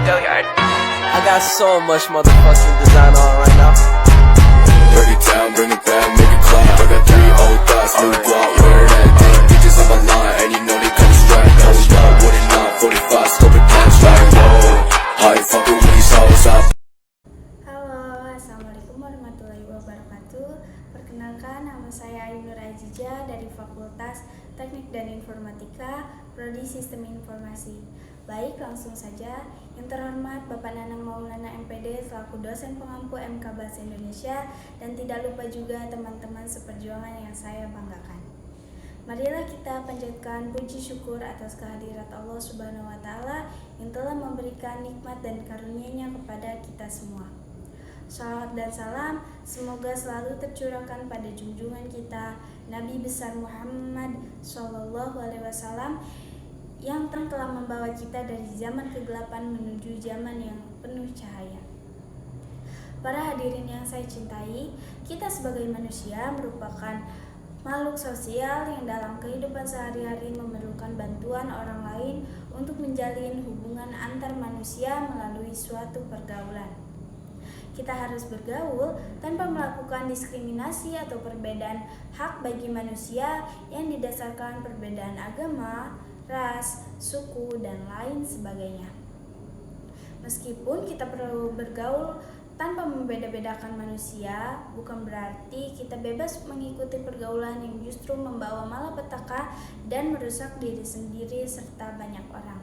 I got so much motherfucking design on right now. Break it down, bring it back, make it clap. I got 3 old thoughts, new guap, wear that thing. Bitches on my line, and you know they come strapped. Hold up, what it not, 45, scope it down, like whoa. How you fucking with these hoes up? Halo, Assalamualaikum warahmatullahi wabarakatuh. Perkenalkan, nama saya Ainur Azizah dari Fakultas Teknik dan Informatika, Prodi Sistem Informasi. Baik, langsung saja. Yang terhormat Bapak Nanang Maulana MPD selaku dosen pengampu MK Bahasa Indonesia, dan tidak lupa juga teman-teman seperjuangan yang saya banggakan. Marilah kita panjatkan puji syukur atas kehadirat Allah Subhanahu wa Ta'ala yang telah memberikan nikmat dan karunia-Nya kepada kita semua. Shalawat dan salam semoga selalu tercurahkan pada junjungan kita Nabi besar Muhammad SAW yang telah membawa kita dari zaman kegelapan menuju zaman yang penuh cahaya. Para hadirin yang saya cintai, kita sebagai manusia merupakan makhluk sosial yang dalam kehidupan sehari-hari memerlukan bantuan orang lain untuk menjalin hubungan antar manusia melalui suatu pergaulan. Kita harus bergaul tanpa melakukan diskriminasi atau perbedaan hak bagi manusia yang didasarkan perbedaan agama, ras, suku, dan lain sebagainya. Meskipun kita perlu bergaul tanpa membeda-bedakan manusia, bukan berarti kita bebas mengikuti pergaulan yang justru membawa malapetaka dan merusak diri sendiri serta banyak orang.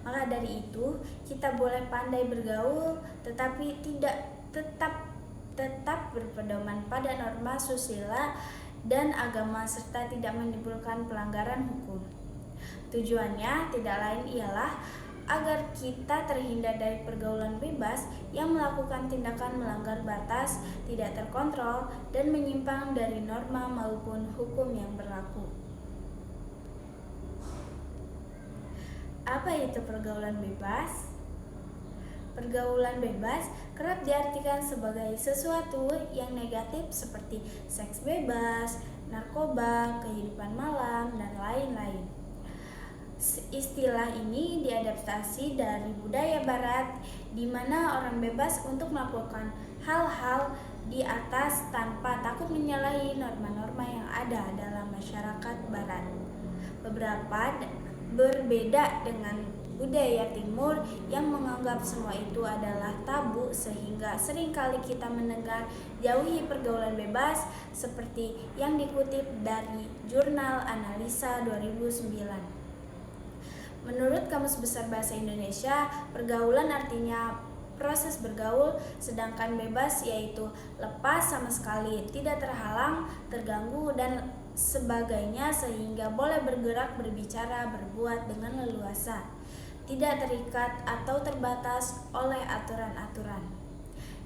Maka dari itu, kita boleh pandai bergaul, tetapi tetap berpedoman pada norma susila dan agama serta tidak menimbulkan pelanggaran hukum. Tujuannya tidak lain ialah agar kita terhindar dari pergaulan bebas yang melakukan tindakan melanggar batas, tidak terkontrol, dan menyimpang dari norma maupun hukum yang berlaku. Apa itu pergaulan bebas? Pergaulan bebas kerap diartikan sebagai sesuatu yang negatif seperti seks bebas, narkoba, kehidupan malam, dan lain-lain. Istilah ini diadaptasi dari budaya barat di mana orang bebas untuk melakukan hal-hal di atas tanpa takut menyalahi norma-norma yang ada dalam masyarakat barat. Berbeda dengan budaya timur yang menganggap semua itu adalah tabu, sehingga seringkali kita mendengar jauhi pergaulan bebas seperti yang dikutip dari jurnal Analisa 2009. Menurut Kamus Besar Bahasa Indonesia, pergaulan artinya proses bergaul, sedangkan bebas yaitu lepas sama sekali, tidak terhalang, terganggu, dan sebagainya sehingga boleh bergerak, berbicara, berbuat dengan leluasa, tidak terikat atau terbatas oleh aturan-aturan.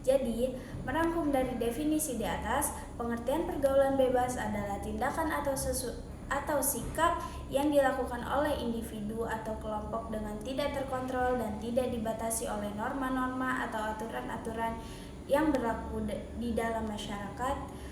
Jadi, merangkum dari definisi di atas, pengertian pergaulan bebas adalah tindakan atau sikap yang dilakukan oleh individu atau kelompok dengan tidak terkontrol dan tidak dibatasi oleh norma-norma atau aturan-aturan yang berlaku di dalam masyarakat.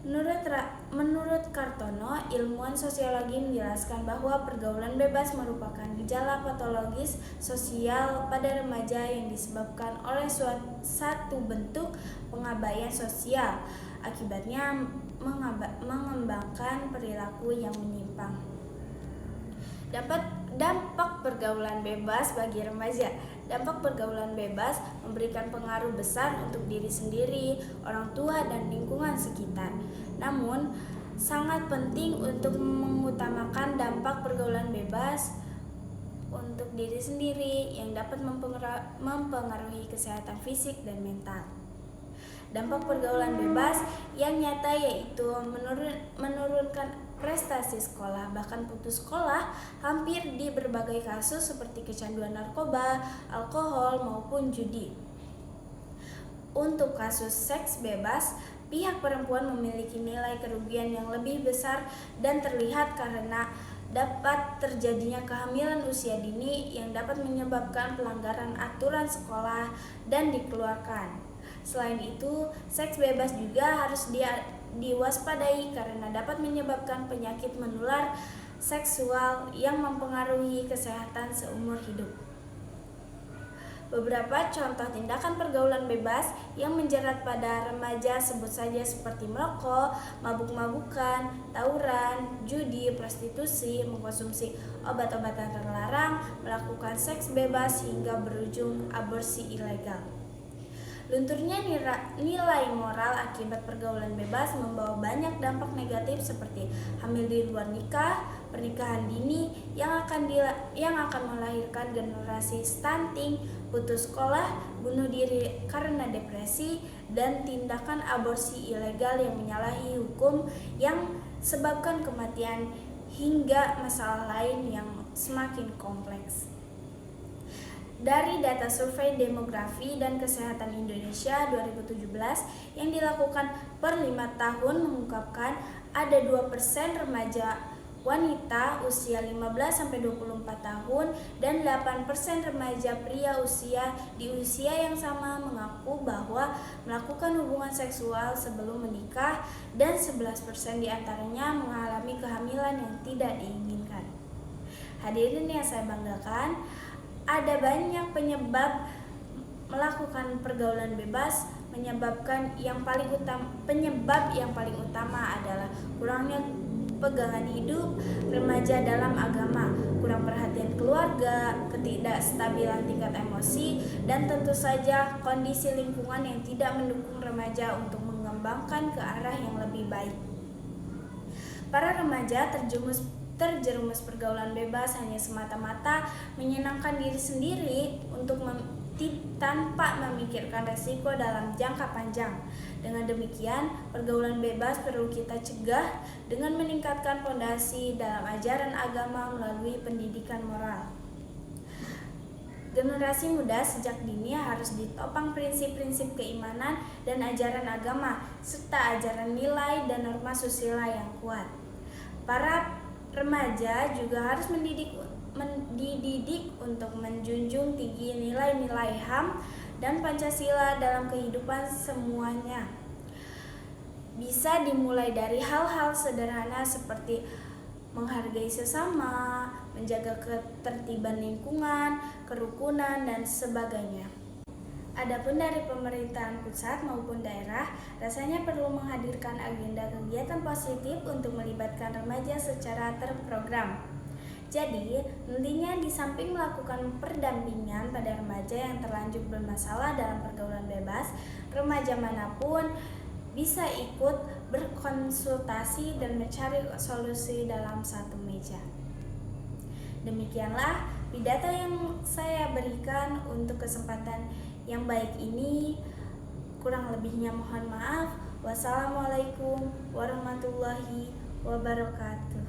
Menurut Kartono, ilmuwan sosiologi menjelaskan bahwa pergaulan bebas merupakan gejala patologis sosial pada remaja yang disebabkan oleh satu bentuk pengabaian sosial. Akibatnya mengembangkan perilaku yang menyimpang. Dampak pergaulan bebas bagi remaja. Dampak pergaulan bebas memberikan pengaruh besar untuk diri sendiri, orang tua, dan lingkungan sekitar. Namun, sangat penting untuk mengutamakan dampak pergaulan bebas untuk diri sendiri yang dapat mempengaruhi kesehatan fisik dan mental. Dampak pergaulan bebas yang nyata yaitu menurunkan prestasi sekolah, bahkan putus sekolah hampir di berbagai kasus seperti kecanduan narkoba, alkohol, maupun judi. Untuk kasus seks bebas, pihak perempuan memiliki nilai kerugian yang lebih besar dan terlihat karena dapat terjadinya kehamilan usia dini yang dapat menyebabkan pelanggaran aturan sekolah dan dikeluarkan. Selain itu, seks bebas juga harus diwaspadai karena dapat menyebabkan penyakit menular seksual yang mempengaruhi kesehatan seumur hidup. Beberapa contoh tindakan pergaulan bebas yang menjerat pada remaja sebut saja seperti merokok, mabuk-mabukan, tawuran, judi, prostitusi, mengkonsumsi obat-obatan terlarang, melakukan seks bebas hingga berujung aborsi ilegal. Lunturnya nilai moral akibat pergaulan bebas membawa banyak dampak negatif seperti hamil di luar nikah, pernikahan dini yang akan melahirkan generasi stunting, putus sekolah, bunuh diri karena depresi, dan tindakan aborsi ilegal yang menyalahi hukum yang sebabkan kematian hingga masalah lain yang semakin kompleks. Dari data Survei Demografi dan Kesehatan Indonesia 2017 yang dilakukan per 5 tahun mengungkapkan ada 2% remaja wanita usia 15-24 tahun dan 8% remaja pria di usia yang sama mengaku bahwa melakukan hubungan seksual sebelum menikah dan 11% diantaranya mengalami kehamilan yang tidak diinginkan. Hadirin yang saya banggakan, ada banyak penyebab melakukan pergaulan bebas. Penyebab yang paling utama adalah kurangnya pegangan hidup remaja dalam agama, kurang perhatian keluarga, ketidakstabilan tingkat emosi, dan tentu saja kondisi lingkungan yang tidak mendukung remaja untuk mengembangkan ke arah yang lebih baik. Para remaja terjerumus pergaulan bebas hanya semata-mata menyenangkan diri sendiri tanpa memikirkan resiko dalam jangka panjang. Dengan demikian, pergaulan bebas perlu kita cegah dengan meningkatkan fondasi dalam ajaran agama melalui pendidikan moral. Generasi muda sejak dini harus ditopang prinsip-prinsip keimanan dan ajaran agama serta ajaran nilai dan norma susila yang kuat. Para remaja juga harus dididik untuk menjunjung tinggi nilai-nilai HAM dan Pancasila dalam kehidupan semuanya. Bisa dimulai dari hal-hal sederhana seperti menghargai sesama, menjaga ketertiban lingkungan, kerukunan, dan sebagainya. Adapun dari pemerintahan pusat maupun daerah, rasanya perlu menghadirkan agenda kegiatan positif untuk melibatkan remaja secara terprogram. Jadi, nantinya di samping melakukan pendampingan pada remaja yang terlanjur bermasalah dalam pergaulan bebas, remaja manapun bisa ikut berkonsultasi dan mencari solusi dalam satu meja. Demikianlah pidato yang saya berikan untuk kesempatan yang baik ini. Kurang lebihnya mohon maaf. Wassalamualaikum warahmatullahi wabarakatuh.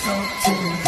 Talk to me.